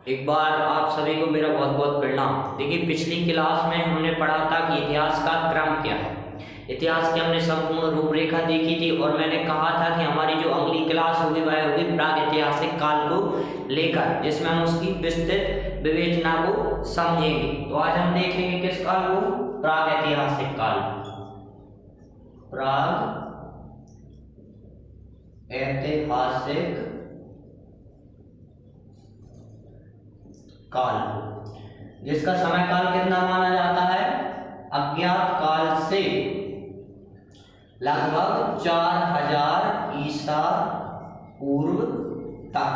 एक बार आप सभी को मेरा बहुत बहुत प्रणाम। देखिए, पिछली क्लास में हमने पढ़ा था कि इतिहास का क्रम क्या है। इतिहास की हमने संपूर्ण रूपरेखा देखी थी और मैंने कहा था कि हमारी जो अगली क्लास होगी वह होगी प्रागैतिहासिक काल को लेकर, जिसमें हम उसकी विस्तृत विवेचना को समझेंगे। तो आज हम देखेंगे किस काल को? प्रागैतिहासिक काल। प्रागैतिहासिक काल, जिसका समय काल कितना माना जाता है? अज्ञात काल से लगभग 4000 ईसा पूर्व तक।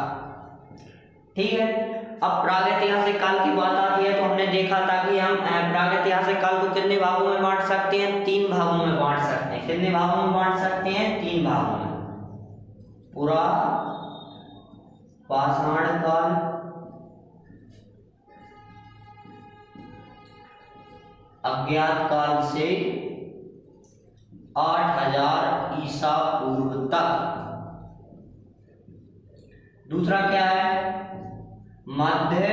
ठीक है। अब प्रागैतिहासिक काल की बात आती है तो हमने देखा था कि हम प्रागैतिहासिक काल को कितने भागों में बांट सकते हैं? 3 भागों में बांट सकते हैं। कितने भागों में बांट सकते हैं? 3 भागों में। पूरा पाषाण काल, अज्ञात काल से 8000 ईसा पूर्व तक। दूसरा क्या है? मध्य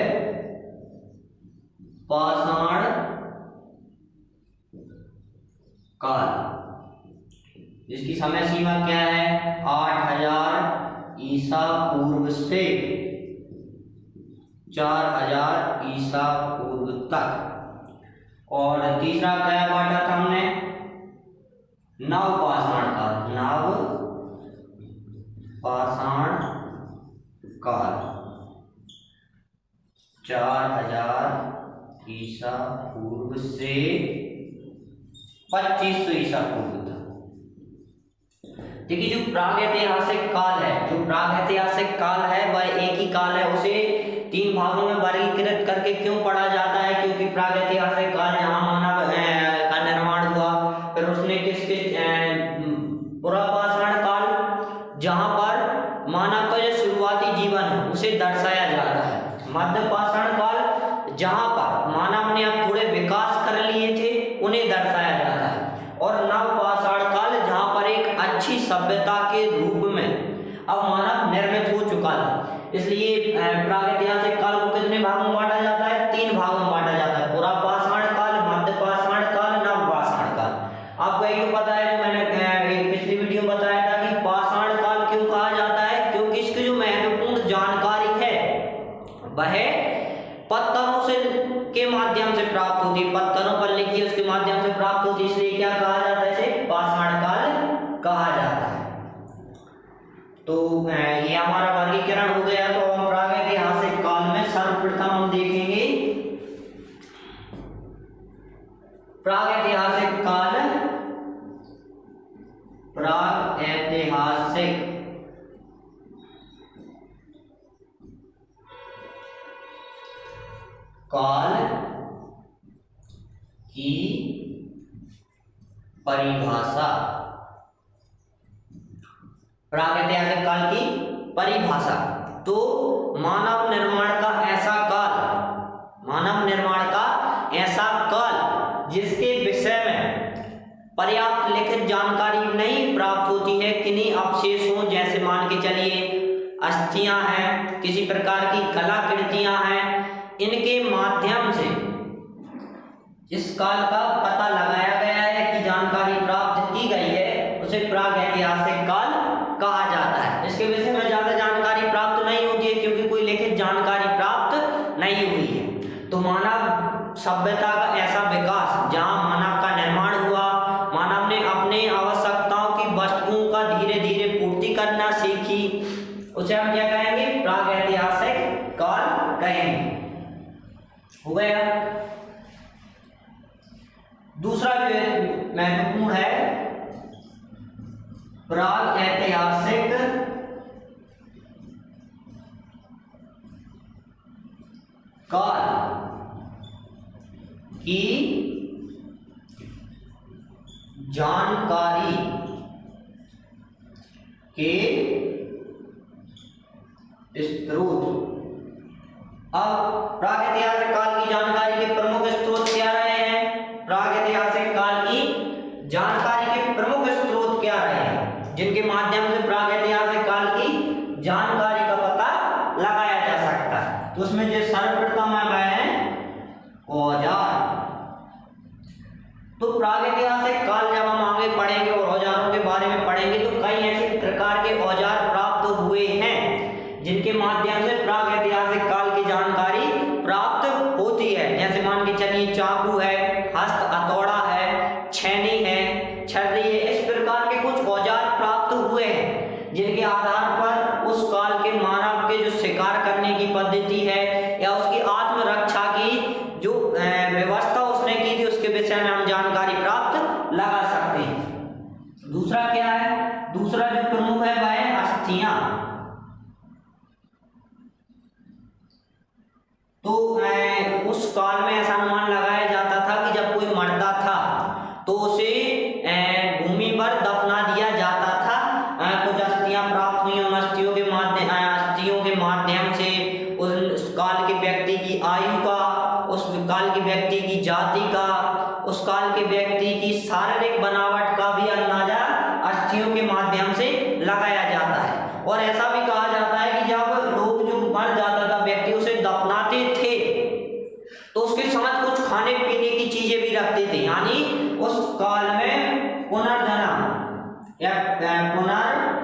पाषाण काल, जिसकी समय सीमा क्या है? 8000 ईसा पूर्व से 4000 ईसा पूर्व तक। और तीसरा क्या बांटा था हमने? नव पाषाण काल। नव पाषाण काल 4000 ईसा पूर्व से 2500 ईसा पूर्व तक। देखिए, जो प्रागैतिहासिक काल है, वह एक ही काल है। उसे 3 भागों में वर्गीकृत करके क्यों पढ़ा जाता है? क्योंकि प्रागैतिहासिक काल जहाँ मानव का निर्माण हुआ, फिर उसने किसके पुरापाषाण काल, जहाँ पर मानव का जो शुरुआती जीवन है उसे दर्शाया जाता है। मध्य पाषाण काल, जहाँ पर मानव ने अब थोड़े विकास कर लिए थे, उन्हें दर्शाया जाता है। और नव पाषाण काल, जहाँ पर एक अच्छी सभ्यता के रूप में अब मानव निर्मित हो चुका था। इसलिए प्रागैतिहासिक काल को कितने भागों में बांटा जाता है? 3 भागों में बांटा जाता है। पूरा पाषाण काल, मध्य पाषाण काल, नव पाषाण काल। आपको एक तो पता है, जो मैंने पिछली वीडियो में बताया था कि पाषाण काल क्यों कहा जाता है? क्योंकि इसकी जो महत्वपूर्ण जानकारी है वह पत्थरों से के माध्यम से प्राप्त होती है। पत्थरों पर लिखी उसके माध्यम से प्राप्त होती है, इसलिए क्या कहा जाता है? इसे पाषाण काल कहा जाता है। तो ये हमारा वर्गीकरण हो गया। तो हम प्रागैतिहासिक काल में सर्वप्रथम हम देखेंगे प्रागैतिहासिक काल। प्रागैतिहासिक काल की परिभाषा। प्रागैतिहासिक काल की परिभाषा तो मानव निर्माण का ऐसा काल जिसके विषय में पर्याप्त लिखित जानकारी नहीं प्राप्त होती है। किन्हीं अवशेषों, जैसे मान के चलिए अस्थियां हैं, किसी प्रकार की कलाकृतियां हैं, इनके माध्यम से जिस काल का पता लगाया गया है, कि जानकारी प्राप्त की गई है, उसे प्रागैतिहासिक काल कहा जाता है। इसके विषय में ज्यादा जानकारी प्राप्त नहीं होती है, क्योंकि कोई लिखित जानकारी प्राप्त नहीं हुई है। तो मानव सभ्यता का ऐसा विकास, जहां मानव का निर्माण हुआ, मानव ने अपने आवश्यकताओं की वस्तुओं का धीरे धीरे पूर्ति करना सीखी, उसे हम क्या कहेंगे? प्रागैतिहासिक काल कहेंगे। हो गया। दूसरा जो महत्वपूर्ण है, प्रागैतिहासिक काल की जानकारी के स्रोत। अब प्रागैतिहासिक काल की जानकारी के प्रमुख स्रोत क्या रहे हैं? प्रागैतिहासिक काल की जानकारी के प्रमुख स्रोत क्या रहे हैं, जिनके माध्यम से प्रागैतिहासिक काल की जानकारी का पता लगाया जा सकता है? तो उसमें जो के औजार प्राप्त हुए हैं, जिनके माध्यम से प्रागैतिहासिक काल की जानकारी प्राप्त होती है। जैसे मान के चलिए चाकू है, हस्त हथौड़ा है, छेनी है, छर्री है, इस प्रकार के कुछ औजार प्राप्त हुए हैं, जिनके आधार पर उस काल के मानव के जो शिकार करने की पद्धति है या उसकी आत्मरक्षा की जो व्यवस्था उसने की थी, उसके विषय में हम जानकारी प्राप्त लगा सकते हैं। दूसरा क्या है? दूसरा जो प्रमुख है वह है अस्थियां। तो उस काल में ऐसा अनुमान लगाया जाता था कि जब कोई मरता था तो उसे भूमि पर दफना दिया जाता था। कुछ अस्थियां प्राप्त हुई, उन अस्थियों के माध्यम से उस काल के व्यक्ति की आयु का, उस काल के व्यक्ति की जाति का, उस काल के व्यक्ति की शारीरिक बनावट का भी अंदाजा अस्थियों के माध्यम से लगाया जाता है। और ऐसा भी कहा जाता है कि जब लोग जो मर जाता था व्यक्ति, उसे दफनाते थे तो उसके साथ कुछ खाने पीने की चीजें भी रखते थे, यानी उस काल में पुनर्जन्म या पुनर्जन्म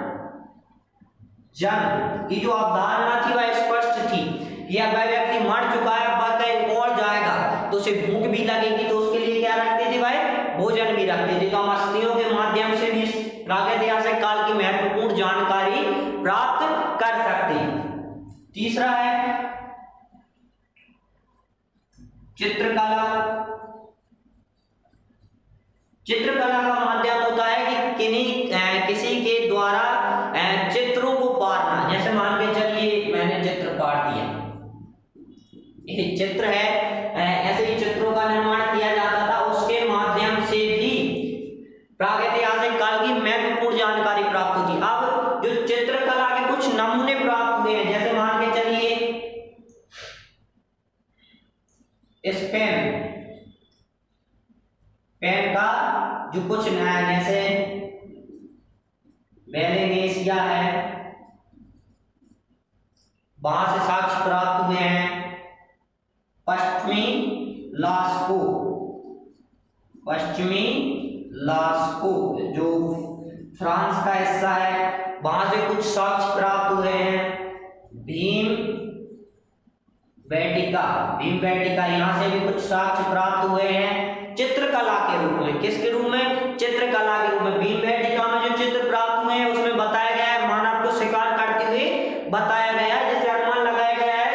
की जो अवधारणा थी वह स्पष्ट थी कि अब वह व्यक्ति मर चुका है, वह कहीं और जाएगा तो उसे भूख भी लगेगी, तो उसके लिए क्या रखते थे भाई? भोजन भी रखते थे। तो हम अस्थियों के माध्यम से भी प्रागैतिहासिक काल की महत्वपूर्ण जानकारी प्राप्त कर सकते हैं। तीसरा है चित्रकला। चित्रकला का माध्यम होता है कि किसी के द्वारा चित्रों को पारना। जैसे मान के चलिए मैंने चित्र पार दिया, ये चित्र है, ऐसे ही चित्रों का निर्माण किया जाता था। उसके माध्यम से भी प्रागैतिहासिक काल की महत्वपूर्ण जानकारी प्राप्त होती। अब जो चित्रकला के कुछ नमूने प्राप्त हुए हैं, जैसे मान के चलिए इस पेन का जो कुछ नया, जैसे मेलेनेशिया है, वहां से साक्ष्य प्राप्त हुए हैं। पश्चिमी लास्को जो फ्रांस का हिस्सा है, वहां से कुछ साक्ष्य प्राप्त हुए हैं। भीम बेटिका यहाँ से भी कुछ साक्ष्य प्राप्त हुए हैं चित्रकला के रूप में। किसके रूप में? चित्रकला के रूप में। भीम बेटिका में जो चित्र प्राप्त हुए हैं उसमें बताया गया है, मानव को शिकार करते हुए बताया गया है, जिससे अनुमान लगाया गया है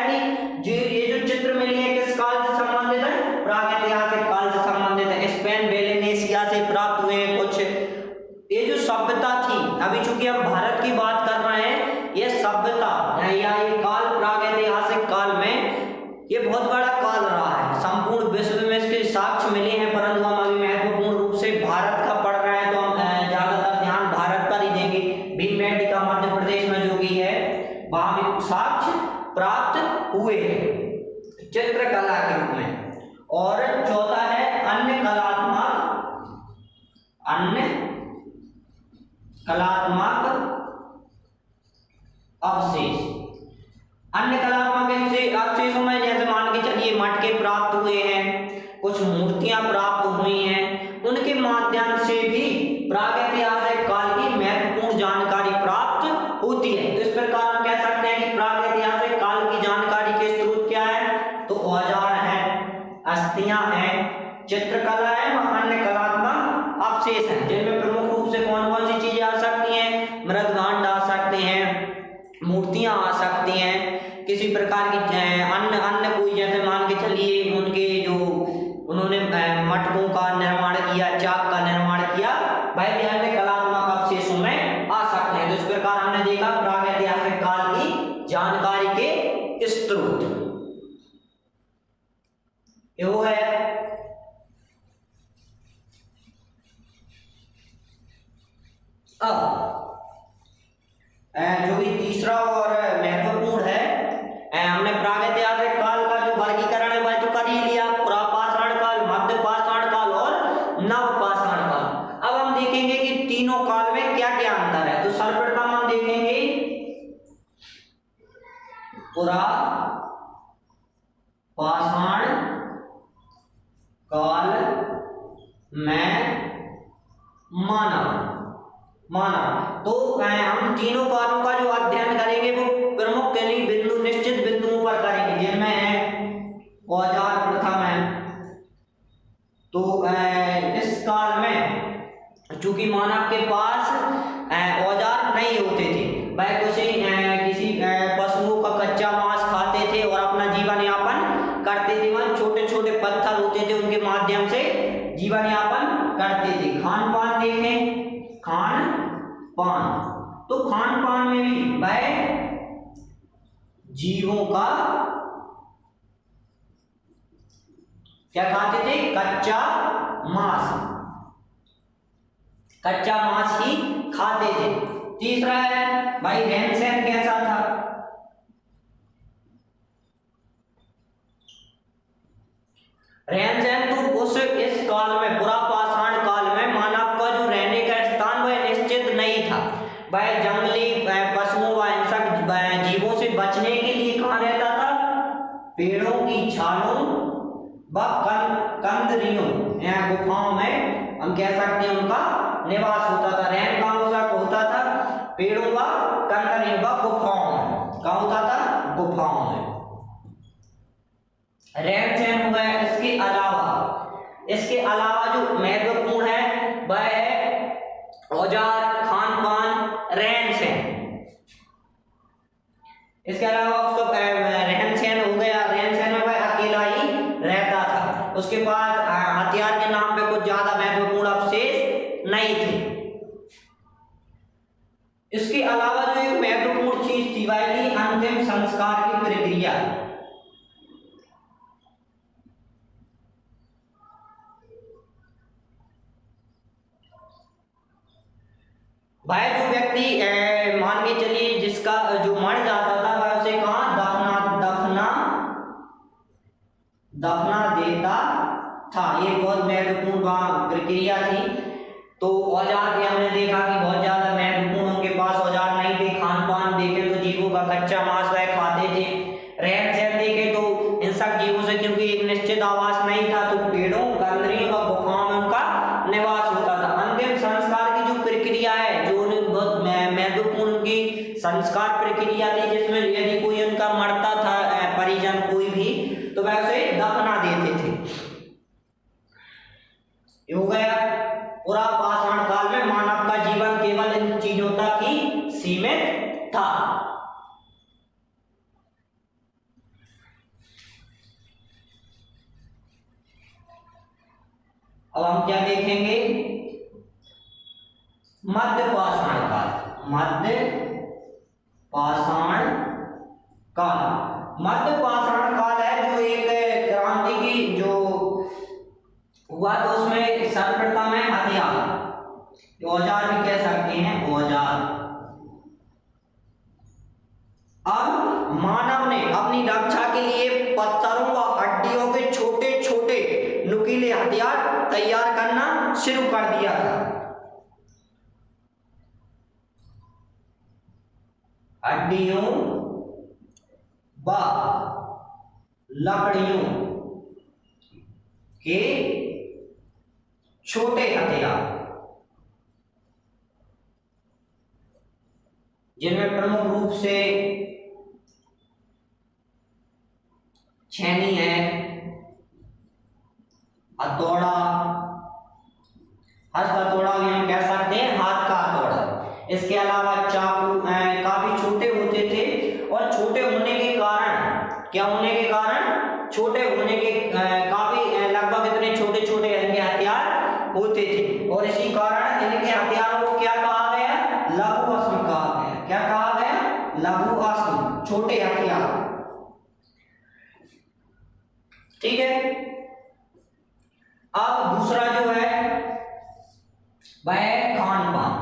कि ये जो चित्र मिली है किस काल से संबंधित है? प्रागैतिहासिक काल से संबंधित है। स्पेन मेलेनेशिया से प्राप्त हुए हैं कुछ। ये जो सभ्यता थी, अभी चूंकि हम भारत की बात कर रहे हैं, ये सभ्यता या ये काल प्रागैतिहासिक काल में ये बहुत बड़ा काल रहा है। संपूर्ण विश्व में इसके साक्ष्य मिले हैं, परंतु हम अभी महत्वपूर्ण रूप से भारत का पढ़ रहे हैं तो हम ज्यादातर ध्यान भारत पर ही देंगे। भीमबेटका मध्य प्रदेश में जो भी है वहां भी साक्ष्य प्राप्त हुए हैं चित्रकला के रूप में। और चौथा है अन्य कलात्मक अवशेष। अन्य कलात्मक अवशेषों में जैसे मान के चलिए मटके प्राप्त हुए हैं, कुछ मूर्तियां प्राप्त हुई हैं, उनके माध्यम से भी प्रागैतिहासिक काल की महत्वपूर्ण जानकारी प्राप्त होती है। तो इस प्रकार हम कह सकते हैं कि प्रागैतिहासिक काल की जानकारी के स्रोत क्या है? तो औजार हैं, अस्थियां हैं, चित्रकला है और अन्य कलात्मक अवशेष हैं, जिनमें प्रमुख रूप से कौन कौन सी चीजें आ सकती हैं? मृदभांड आ सकते हैं, मूर्तियां आ सकती हैं, किसी प्रकार की अन्य कोई, जैसे मान के चलिए उनके जो उन्होंने मटकों का निर्माण किया, चाक का निर्माण किया, वह भी अन्य कलात्मक अवशेषों में आ सकते हैं। तो इस प्रकार हमने देखा प्रागैतिहासिक काल की जानकारी के स्रोत वो है। अब जो भी तीसरा और महत्वपूर्ण है, हमने प्रागैतिहासिक काल का जो वर्गीकरण है वह तो कर ही लिया, पुरापाषाण काल, मध्य पाषाण काल और नवपाषाण काल। अब हम देखेंगे कि तीनों काल में क्या क्या अंतर है। तो सर्वप्रथम हम देखेंगे पुरापाषाण काल में मानव मानव। तो हम तीनों कालों का जो अध्ययन करेंगे वो प्रमुख यानी बिंदु निश्चित बिंदुओं पर करेंगे, जिनमें है औजार प्रथम है। तो इस काल में चूंकि मानव के पास औजार नहीं होते थे, वह किसी पशुओं का कच्चा मांस खाते थे और अपना जीवन यापन करते थे। वह छोटे छोटे पत्थर होते थे, उनके माध्यम से जीवन यापन करते थे। खान पान देखें, खान पान, तो खान पान में भी वह जीवों का क्या खाते थे? कच्चा मांस, कच्चा मांस ही खाते थे। तीसरा है भाई रहन सहन कैसा था? रहन सहन तो इस काल में, पुरा पाषाण काल में मानव का जो रहने का स्थान वह निश्चित नहीं था। वह जंगली पशुओं व हिंसक जीवों से बचने के लिए कहाँ रहता था? पेड़ों की छालों व कंदरियों या गुफाओं में हम कह सकते हैं उनका निवास होता था। रहन कहाँ होता था? पेड़ों व कंदरियों व गुफाओं में। कहाँ होता था? गुफाओं में। रहन सहन हो गया। इसके अलावा जो महत्वपूर्ण है वह है औजार, खान पान, रहन सहन। इसके अलावा उसका रहन सहन हो गया। रहन सहन में वह अकेला ही रहता था, उसके पास हथियार के नाम पे कुछ ज्यादा महत्वपूर्ण अवशेष नहीं थे। इसके अलावा जो एक महत्वपूर्ण चीज थी वह थी अंतिम संस्कार की प्रक्रिया। भाई जो व्यक्ति मान के चलिए जिसका जो मर जाता था वह उसे कहाँ दफना देता था। ये बहुत महत्वपूर्ण प्रक्रिया थी। तो औजार भी हमने देखा कि बहुत ज्यादा महत्वपूर्ण, उनके पास औजार नहीं थे। खान पान देखे तो जीवों का कच्चा मांस वह खाते थे। रहन सहन देखे तो हिंसक जीवों से क्योंकि एक निश्चित आवास नहीं था, तो पेड़ों, कंदरियों व गुफाओं में उनका निवास होता था। अंतिम संस्कार की जो प्रक्रिया है, जो बहुत महत्वपूर्ण उनकी संस्कार प्रक्रिया थी, जिसमें यदि कोई उनका मरता था परिजन कोई भी, तो वह उसे दफना देते थे। हो गया। पूरा पाषाण काल में मानव का जीवन केवल इन चीजों तक ही सीमित था। अब हम क्या देखेंगे? मध्य पाषाण काल। मध्य पाषाण काल, मध्य पाषाण काल है जो एक क्रांति की जो हुआ, तो उसमें सर्वप्रथम है हथियार, औजार भी कह सकते हैं, औजार। अब मानव ने अपनी रक्षा के लिए पत्थरों व हड्डियों के छोटे छोटे नुकीले हथियार तैयार करना शुरू कर दिया था। हड्डियों व लकड़ियों के छोटे हथियार, जिनमें प्रमुख रूप से छेनी है, हथौड़ा, हस्त हथौड़ा भी हम कह सकते हैं, हाथ का हथौड़ा। इसके अलावा चाकू काफी छोटे होते थे, और छोटे होने के कारण, क्या होने के कारण? छोटे होने के काफी लगभग इतने छोटे छोटे इनके हथियार होते थे, और इसी कारण इनके हथियारों को क्या कहा गया? लघु अस्त्र कहा गया। क्या कहा गया? लघु अस्त्र, छोटे हथियार। ठीक है। अब दूसरा जो है वह है खान पान।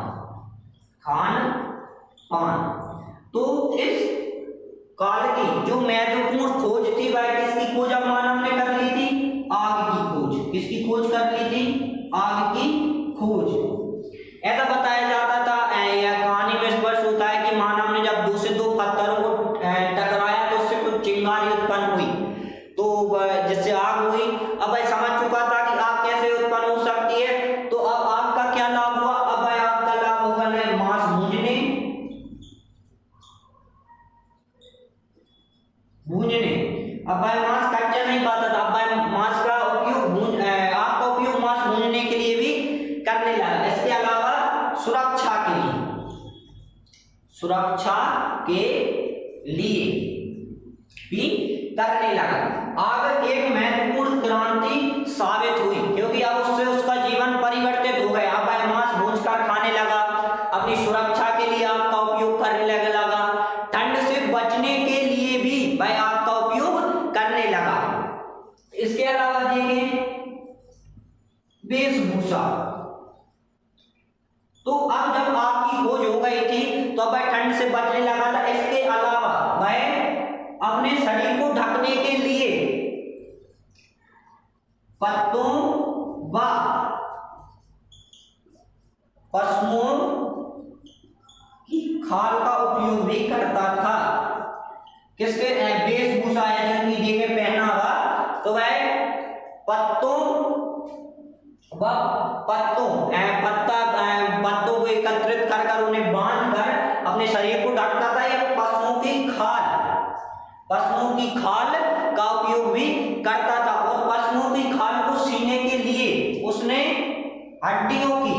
खान पान, तो इस काल की जो महत्वपूर्ण खोज थी वह किसकी खोज अब मानव ने कर ली थी? आग की खोज। किसकी खोज कर ली थी? आग की खोज। ऐसा बताया जाता था, यह कहानी में स्पष्ट होता है कि मानव ने जब दो से दो पत्थरों को टकराया तो उससे कुछ चिंगारी उत्पन्न हुई, तो जिससे आग हुई। अब वह समझ चुका था कि आग कैसे उत्पन्न हो सकती है, तो अब आग का क्या लाभ हुआ? अब वह आग का लाभ भूनने। अब बायोमास कच्चा नहीं पाता था, अब बायोमास का उपयोग आग का उपयोग मांस भूनने के लिए भी करने लगा। इसके अलावा सुरक्षा के लिए भी करने लगा। आग एक महत्वपूर्ण क्रांति साबित हुई, क्योंकि अब उससे उसका जीवन परिवर्तित हो गया। अब बायोमास भूनकर खाने लगा, अपनी सुरक्षा के लिए आग का उपयोग करने लगा, ठंड से बचने के लिए भी वह आग का उपयोग करने लगा। इसके अलावा देखें वेशभूषा, तो अब जब आग की खोज हो गई थी तो वह ठंड से बचने लगा था। इसके अलावा वह अपने शरीर को ढकने के लिए पत्तों व पशुओं की खाल का उपयोग भी करता था। किसके वेशभूषा है जिनकी देखे पहनावा, तो वह पत्तों को एकत्रित कर उन्हें बांध कर अपने शरीर को ढकता था, या पशुओं की खाल का उपयोग भी करता था। और पशुओं की खाल को सीने के लिए उसने हड्डियों की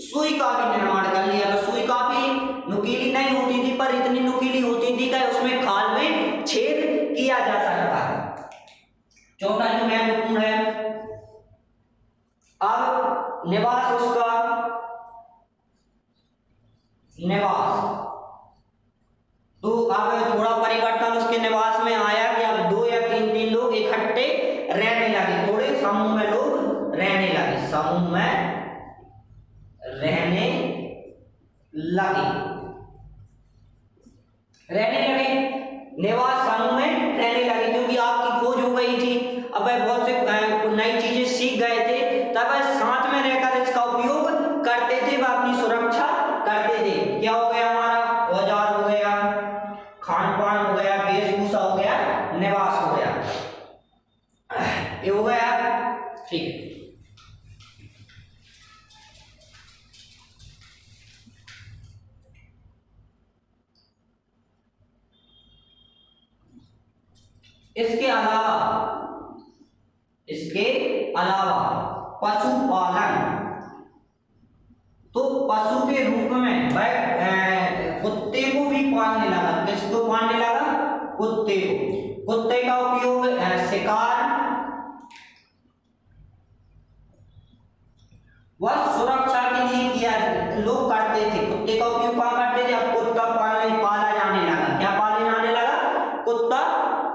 सुई का भी निर्माण कर लिया था। सुई काफी नुकीली नहीं होती थी, पर इतनी नुकीली होती थी कि उसमें खाल में छेद किया जा सकता है। चौथा जो महत्वपूर्ण है, अब निवास तो अब थोड़ा परिवर्तन उसके निवास में आया कि अब 2 या 3 लोग इकट्ठे रहने लगे, थोड़े समूह में लोग रहने लगे, निवास समूह में रहने लगे, क्योंकि आग की खोज हो गई थी। अब वह बहुत से नई चीजें सीख गए थे, तब वह साथ में रहकर इसका उपयोग करते थे, वह अपनी सुरक्षा करते थे। क्या हो गया हमारा? औजार हो गया, खान पान हो गया, वेशभूषा हो गया, निवास हो गया, ये हो गया। ठीक है, इसके अलावा पशुपालन, तो पशु के रूप में वह कुत्ते को भी पालने लगा। किसको पालने लगा? कुत्ते को। कुत्ते का उपयोग शिकार व सुरक्षा के लिए किया लोग करते थे। कुत्ते का उपयोग कहाँ करते थे? अब कुत्ता पाला जाने लगा। क्या पाले जाने लगा? कुत्ता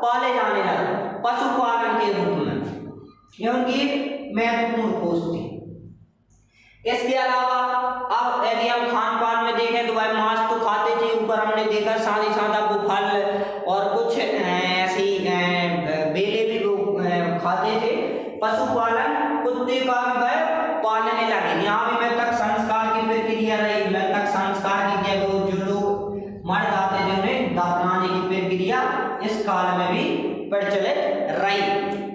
पाले जाने लगा पशुपालन के रूप में, क्योंकि महत्वपूर्ण खोज थी। इसके अलावा अब यदि हम खान पान में देखें तो भाई मांस तो खाते थे, ऊपर हमने देखा साथ ही साथ आपको फल और कुछ ऐसी बेले भी लोग खाते थे। पशुपालन, कुत्ते का भी वह पालने लगे। यहाँ भी मृतक संस्कार की प्रक्रिया रही। मृतक संस्कार की क्रिया, जो लोग मर जाते थे उन्हें दफनाने की प्रक्रिया इस काल में भी प्रचलित रही।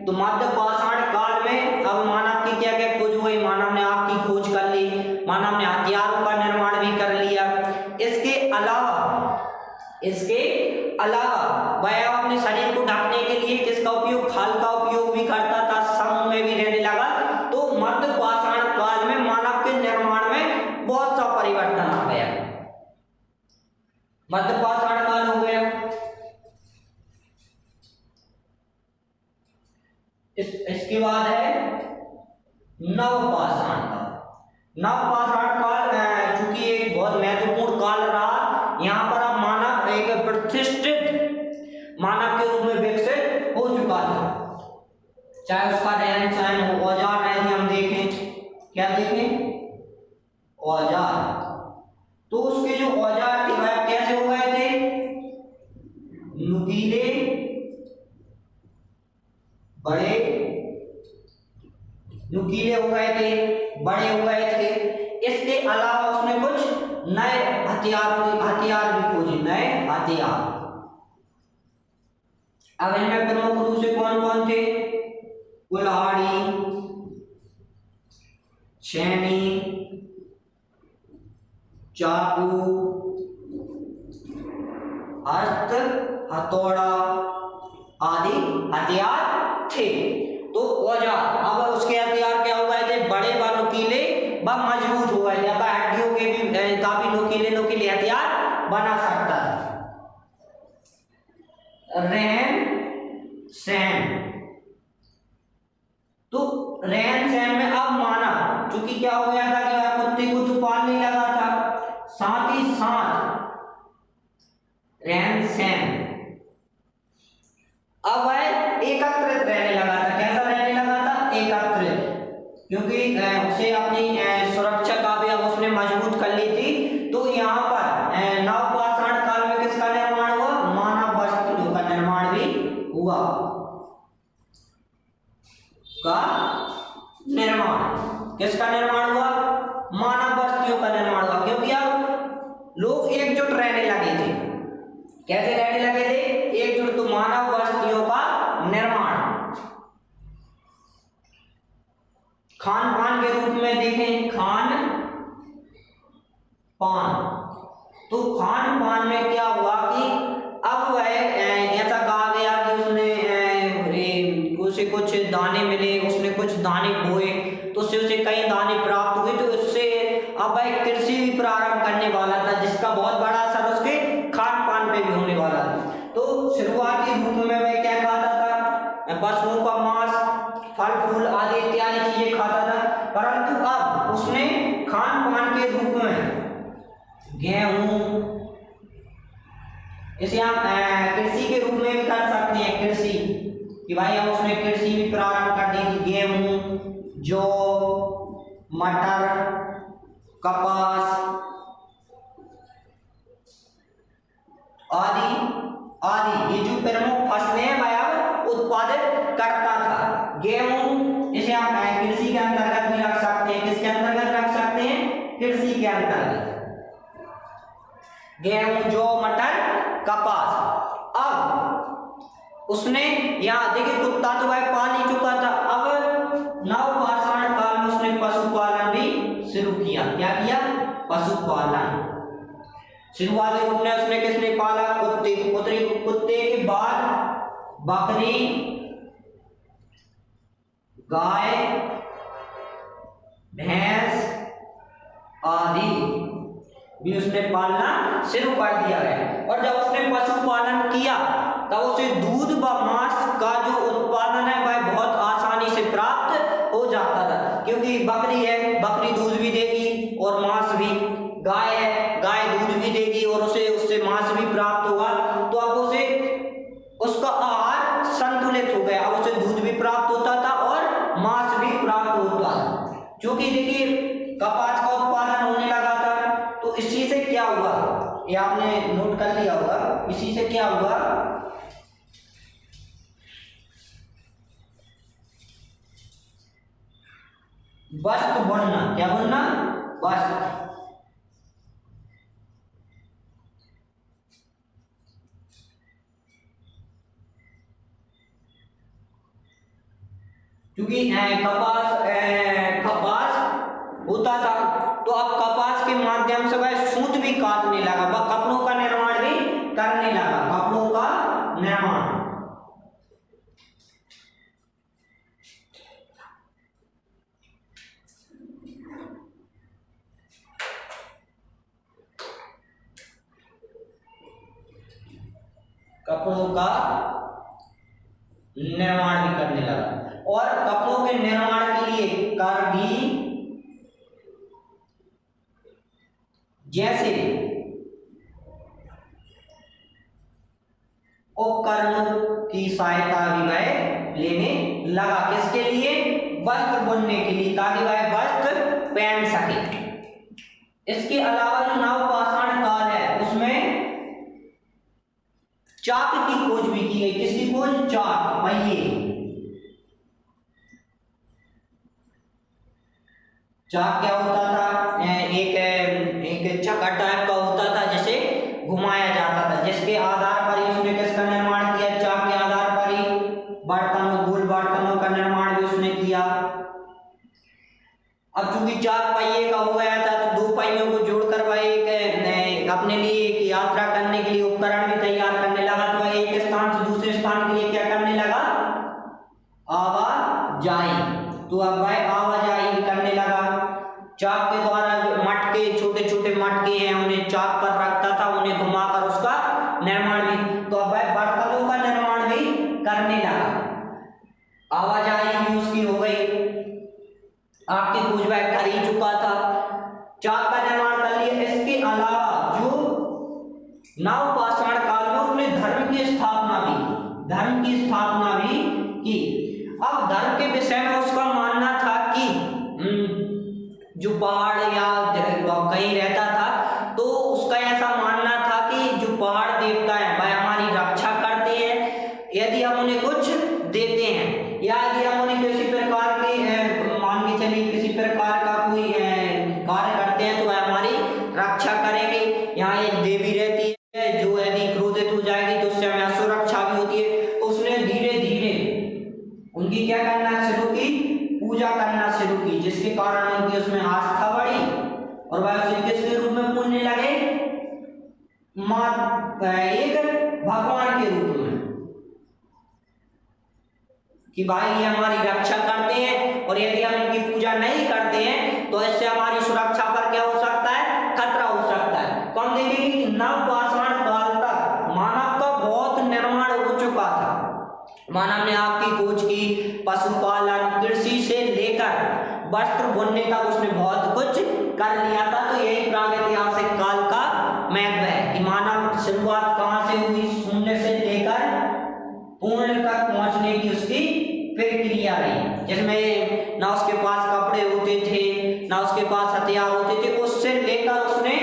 तो मध्य पाषाण काल में अब मानव की क्या क्या खोज हुई? मानव ने आग की खोज कर ली, मानव ने हथियारों का निर्माण भी कर लिया। इसके अलावा वह अपने शरीर को ढकने के लिए किसका उपयोग? खाल का उपयोग भी करता था, समूह में भी रहने लगा। तो मध्य पाषाण काल में मानव के निर्माण में बहुत सा परिवर्तन आ गया। मध्य पाषाण काल हो गया। इसके बाद है नवपाषाण काल। नवपाषाण काल चूंकि एक बहुत महत्वपूर्ण काल रहा, यहाँ पर अब मानव एक प्रतिष्ठित मानव के रूप में विकसित हो चुका था। चाहे उसका रहन सहन हो, औजार यदि हम देखें, क्या देखें? औजार, तो उसके जो औजार थे वह कैसे हो गए थे? नुकीले, बड़े, नुकीले हो गए थे, बड़े हो गए थे। इसके अलावा उसने कुछ नए हथियार भी खोजे, नए हथियार। अब इनमें प्रमुख रूप से कौन कौन थे? कुल्हाड़ी, छेनी, चाकू, अस्त्र, हथौड़ा आदि हथियार थे। तो औजार, अब उसके हथियार क्या हो गए थे, बड़े व नुकीले व मजबूत हो गए थे। अब हड्डियों के भी काफी नुकीले नुकीले हथियार बना सकता है। रहन सहन, तो रहन सहन में अब माना, क्योंकि क्या हो गया था कि कुत्ते को तो पालने लगा था, साथ ही साथ रहन सहन अब वह एकत्रित रहने लगा था। कैसा रहने लगा था, एकत्रित, क्योंकि उसे अपनी सुरक्षा का भी अब उसने मजबूत कर ली थी। तो यहाँ पर नवपाषाण काल में किसका निर्माण हुआ, मानव बस्तियों का निर्माण भी हुआ, का निर्माण, किसका निर्माण हुआ, मानव बस्तियों का निर्माण हुआ, क्योंकि अब लोग एकजुट रहने लगे थे। कैसे रहने लगे थे, एकजुट, तो मानव बस्तियों का निर्माण। खान पान के रूप में देखें, खान पान, तो खान पान में क्या हुआ कि अब वह ऐसा कहा गया कि उसने उसे कुछ दाने मिले, उसने कुछ दाने बोए, तो उससे उसे कई दाने प्राप्त हुए, तो उससे अब वह कृषि भी प्रारंभ करने वाला था, जिसका बहुत बड़ा असर उसके खान पान पे भी होने वाला था। तो शुरुआती रूप में वह क्या खाता था, पशुओं का मांस, फल फूल आदि इत्यादि चीजें खाता था, परंतु अब उसने खान पान के रूप में गेहूं, इसे हम कृषि के रूप में भी कर सकते हैं, कृषि, कि भाई अब उसने कृषि भी प्रारंभ कर दी थी। गेहूं, जौ, मटर, कपास आदि आदि, ये जो प्रमुख फसलें हैं वह अब उत्पादित करता था। गेहूं, इसे हम कृषि के अंतर्गत भी रख सकते हैं, किसके अंतर्गत रख सकते हैं, कृषि के अंतर्गत, गेहूं, जौ, मटर, कपास। अब उसने यहाँ देखिए, कुत्ता तो वह पाल ही चुका था, अब नवपाषाण काल में उसने पशुपालन भी शुरू किया। क्या किया, पशुपालन। शुरुआती रूप में उसने किसने पाला, कुत्ते, कुत्ते के बाद बकरी, गाय, भैंस आदि भी उसने पालना शुरू कर दिया है। और जब उसने पशुपालन किया तब उसे दूध व मांस का जो उत्पादन है वह बहुत आसानी से प्राप्त हो जाता था, क्योंकि बकरी है, बकरी दूध भी देगी और मांस भी, गाय है, गाय दूध भी देगी और उसे उससे मांस भी प्राप्त होगा। तो अब उसे उसका आहार संतुलित हो गया, अब उसे दूध भी प्राप्त होता था और मांस भी प्राप्त होता था। क्योंकि देखिए कपास का उत्पादन होने लगा था, तो इसी से क्या हुआ, ये आपने नोट कर लिया होगा, इसी से क्या हुआ, वस्त्र बुनना। क्या बुनना, वस्त्र। क्योंकि कपास होता था, तो अब कपास के माध्यम से वह सूत भी काटने लगा, वह कपड़ों का निर्माण भी करने लगा, कपड़ों का निर्माण। कपड़ों का निर्माण भी करने लगा, और कपड़ों के निर्माण के लिए कारगी जैसे उपकरणों की सहायता भी वह लेने लगा, किसके लिए, वस्त्र बुनने के लिए, ताकि वह वस्त्र पहन सके। इसके अलावा जो नवपाषाण काल है उसमें चाक की खोज भी की गई। किसकी खोज, चाक, पहिए। चाक क्या होता था, एक चक्का टाइप का होता था जिसे घुमाया जाता था, जिसके आधार पर ही उसने किसका निर्माण किया, चाक के आधार पर ही बर्तनों, गोल बर्तनों का निर्माण भी उसने किया। अब चूंकि चाक पहिए का हो गया था, तो दो पहियों को जोड़कर वह एक अपने लिए एक यात्रा करने के लिए उपकरण भी तैयार उन्हें चाक पर रखता था, उन्हें घुमाकर उसका निर्माण भी, तो अब वह बर्तनों का निर्माण भी करने लगा। आवाजाही भी उसकी हो गई, आपकी खोज वह कर ही चुका था, चाक का निर्माण कर लिया। इसके अलावा जो नवपाषाण काल में उसने धर्म की स्थापना भी की। अब धर्म के विषय में उसका मानना था कि जो पहाड़ या कहीं रहता था तो उसका ऐसा मानना था कि जो पहाड़ देवता है वह हमारी रक्षा करते हैं, यदि हम उन्हें कुछ देते हैं या यदि हम उन्हें किसी प्रकार के मान के चलिए किसी प्रकार का कोई कार्य करते हैं तो वह हमारी रक्षा करेंगे। यहाँ एक देवी रहती है जो यदि क्रोधित हो जाएगी तो उससे हमें असुरक्षा भी होती है। तो उसने धीरे धीरे उनकी क्या करना शुरू की, पूजा करना शुरू की, जिसके कारण उनकी उसमें आस्था बढ़ी और वह उसे किसके रूप में पूजने लगे, एक भगवान के रूप में, कि भाई ये हमारी रक्षा करते हैं और यदि हम इनकी पूजा नहीं करते हैं तो इससे हमारी सुरक्षा पर क्या हो सकता है, खतरा हो सकता है। तो हम देखेंगे कि नवपाषाण काल तक मानव का बहुत निर्माण हो चुका था। मानव ने आपकी खोज की, पशुपालन, कृषि से लेकर वस्त्र बुनने तक उसने बहुत कुछ कर लिया था। तो यही प्रागैतिहासिक काल का महत्व है कि मानव शुरुआत कहाँ से हुई, शून्य से लेकर पूर्ण तक पहुंचने की उसकी प्रक्रिया रही, जिसमें ना उसके पास कपड़े होते थे, ना उसके पास हथियार होते थे, उससे लेकर उसने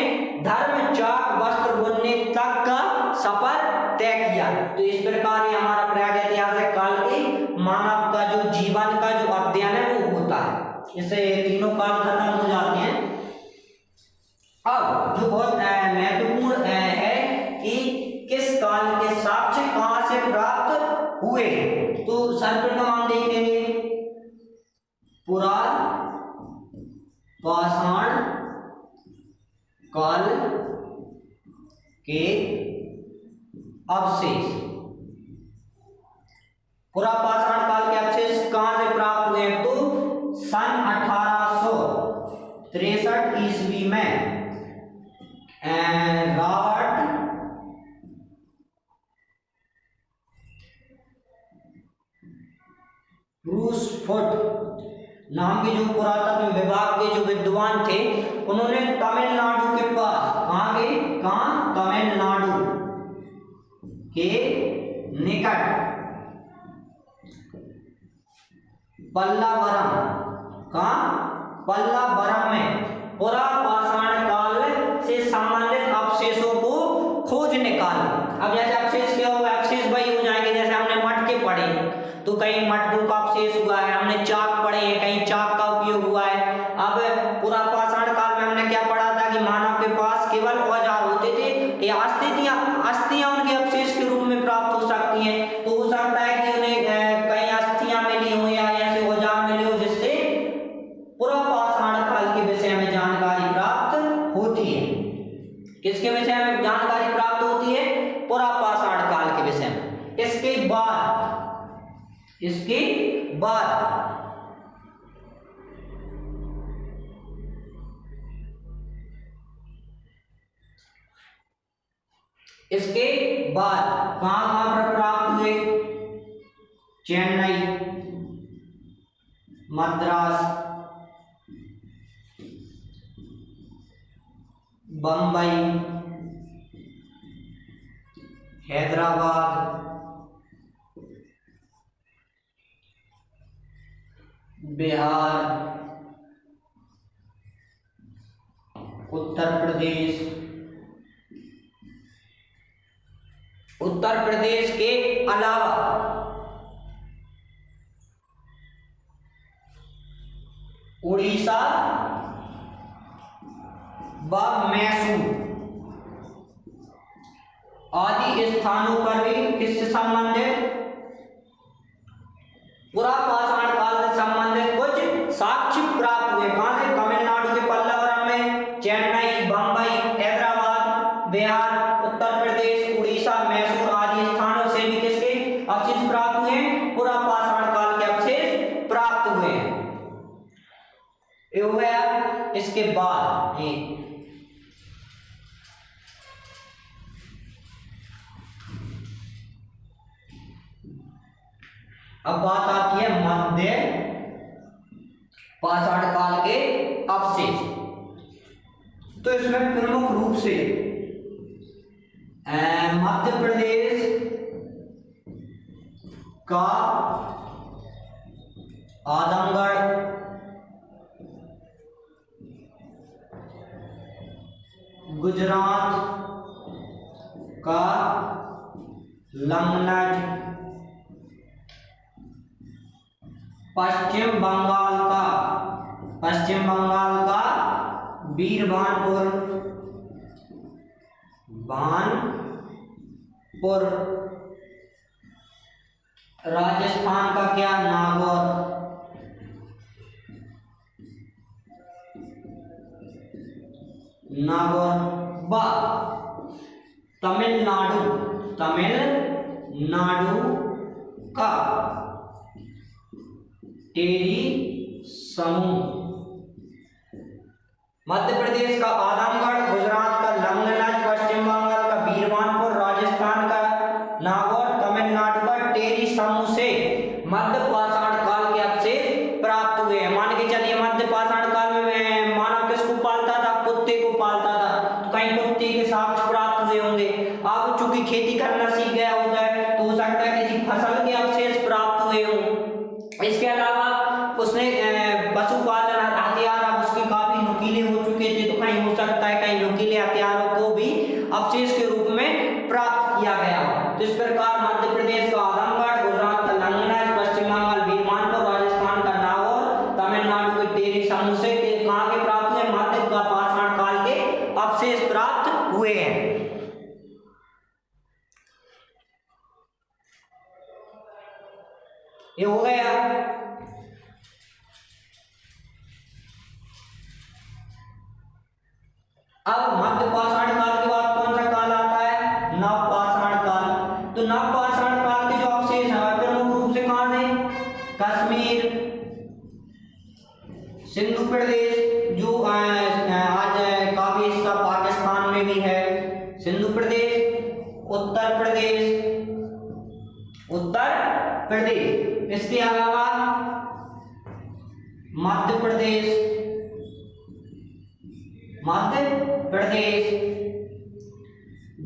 धर्म, चाक, वस्त्र बुनने तक का सफर तय किया। तो इस प्रकार ये हमारा प्रागैतिहासिक काल के मानव का जो जीवन का जो अध्ययन है वो होता है। इससे तीनों काल खत्म हो जाते हैं। अब जो बहुत महत्वपूर्ण है कि किस काल के साक्ष्य कहां से प्राप्त हुए, तो सर्वप्रथम हम देखेंगे पुरापाषाण काल के अवशेष। पुरापाषाण काल के अवशेष कहां से प्राप्त हुए, तो सन 1863 ईस्वी में रॉबर्ट रूसफोर्ड नाम के जो पुरातत्व विभाग के जो विद्वान थे, उन्होंने तमिलनाडु के पास, कहाँ तमिलनाडु के निकट पल्लावरम में पुरापाषाण काल से संबंधित अवशेषों को खोज निकाला। अब जैसे अवशेष क्या होगा, अवशेष वही हो जाएंगे जैसे हमने मटके पढ़े तो कहीं मटकों का अवशेष हुआ है, हमने चाक पढ़े हैं कहीं चाक का उपयोग हुआ है। अब पुरापाषाण काल में हमने क्या पढ़ा था कि मानव के पास केवल औजार होते थे, ये अस्थियां उनके अवशेष के रूप में प्राप्त हो सकती हैं। तो हो सकता है कि उन्हें कहीं अस्थियां मिली हो या ऐसे औजार मिले हो जिससे पुरापाषाण काल के विषय में जानकारी प्राप्त होती है। किसके विषय में जानकारी प्राप्त होती है, पुरापाषाण काल के विषय में। इसके बाद कहां पर प्राप्त हुए, चेन्नई, मद्रास, बंबई, हैदराबाद, बिहार, उत्तर प्रदेश के अलावा उड़ीसा व मैसूर आदि स्थानों पर भी किससे संबंधित, पुरापाषाण काल से संबंधित कुछ साक्ष्य प्राप्त हुए। कहां से, तमिलनाडु के पल्लावरम में, चेन्नई, बंबई, हैदराबाद, बिहार, उत्तर प्रदेश, उड़ीसा, मैसूर आदि स्थानों से भी किसके अवशेष प्राप्त हुए, पुरापाषाण काल के अवशेष प्राप्त हुए हैं। ये हो गया। इसके बाद अब बात आती है मध्य पाषाण काल के अवशेष। तो इसमें प्रमुख रूप से मध्य प्रदेश का आजमगढ़, गुजरात का लंगनज, पश्चिम बंगाल का वीरभानपुर, राजस्थान का क्या नागौर, व तमिलनाडु का टेरी समूह। मध्य प्रदेश का आजमगढ़, गुजरात का लंगनज, पश्चिम बंगाल का वीरभानपुर, राजस्थान का नागौर, तमिलनाडु का टेरी समूह से मध्य पाषाण काल के अवशेष प्राप्त हुए हैं। मान के चलिए मध्य पाषाण काल में मानव किसको पालता था? कुत्ते को पालता था। तो कहीं कुत्ते के साक्ष्य प्राप्त हुए होंगे। अब चूंकि खेती करना सीख गया होता है तो हो सकता है किसी फसल के अवशेष प्राप्त हुए हों। इसके अलावा उसने पशुपालन हथियार अब उसके काफी नुकीले हो चुके थे, तो कहीं हो सकता है कहीं नुकीले हथियारों को भी अवशेष के रूप में प्राप्त किया गया। तो इस प्रकार मध्य प्रदेश का आजमगढ़, गुजरात का लंगनज, पश्चिम बंगाल वीरभानपुर, राजस्थान का नागौर, तमिलनाडु के टेरी समूह से कहाँ के प्राप्त हुए? मध्य पाषाण काल के अवशेष प्राप्त हुए हैं। ये हो गया। अब मध्य पाषाण काल के बाद कौन सा काल आता है? नव पाषाण काल। तो नव पाषाण काल के जो अवशेष हैं प्रमुख रूप से कहां से? कश्मीर, सिंधु प्रदेश जो आज काफी हिस्सा पाकिस्तान में भी है, सिंधु प्रदेश, उत्तर प्रदेश, इसके अलावा मध्य प्रदेश,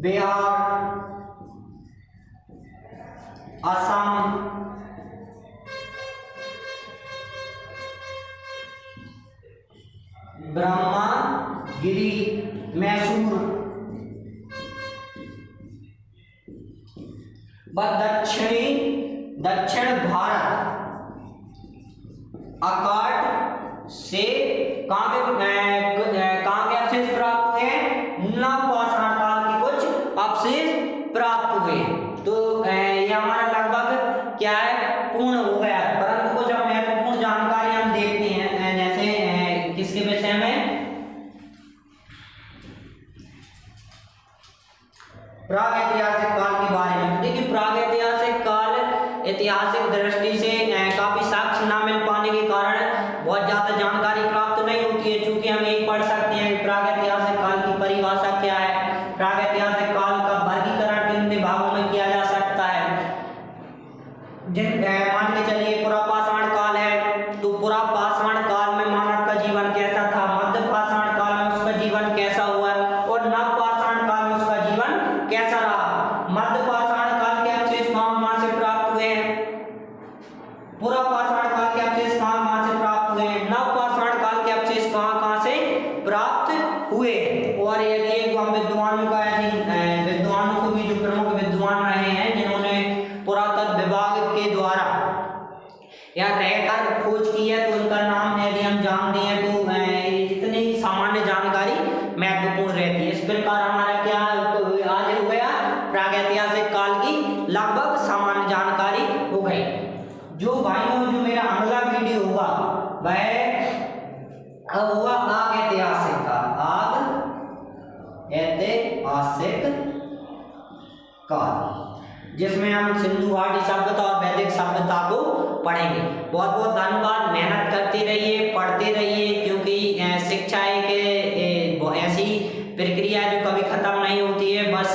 बिहार, असम, ब्रह्मगिरी, मैसूर व दक्षिण भारत अकाट से कहाँ के अवशेष प्राप्त हुए हैं? नव पाषाण काल के कुछ अवशेष प्राप्त हुए हैं। तो ये हमारा लगभग क्या है? पूर्ण हो गया। परंतु कुछ महत्वपूर्ण जानकारी हम देखते हैं, जैसे किसके विषय में? प्रागैतिहासिक काल के बारे में। देखिए प्रागैतिहासिक काल ऐतिहासिक दृष्टि से काफी साक्ष्य ना मिल पाने के कारण बहुत ज्यादा जानकारी प्राप्त नहीं होती है। चूंकि हम यही पढ़ सकते हैं कि प्रागैतिहासिक काल की परिभाषा क्या है, प्रागैतिहासिक काल का वर्गीकरण कितने भागों में किया जा सकता है। मान के चलिए पुरापाषाण काल है, तो पुरापाषाण काल में मानव का जीवन कैसा था, मध्य पाषाण काल में उसका जीवन कैसा हुआ और नव पाषाण काल में उसका जीवन कैसा रहा। मध्य पाषाण काल के अवशेष कहां से प्राप्त हुए हैं? पुरापाषाण काल के अवशेष कहां से प्राप्त हुए हैं? नव पाषाण काल के अवशेष कहां से प्राप्त हुए? और यदि हम विद्वानों का विद्वानों को भी जो प्रमुख विद्वान रहे हैं जिन्होंने पुरातत्व विभाग के द्वारा या रहकर खोज की है, तो उनका नाम यदि हम जानते हैं तो इतनी सामान्य जानकारी महत्वपूर्ण रहती है। इस प्रकार हमारा क्या आज हो गया? प्रागैतिहासिक काल की लगभग सामान्य जानकारी हो गई। जो भाइयों जो मेरा अगला वीडियो होगा वह अब हुआ आगैतिहासिक काल, ऐतिहासिक काल, जिसमें हम सिंधु घाटी सभ्यता और वैदिक सभ्यता को पढ़ेंगे। बहुत बहुत धन्यवाद। मेहनत करते रहिए, पढ़ते रहिए, क्योंकि शिक्षा एक ऐसी प्रक्रिया जो कभी खत्म नहीं होती है। बस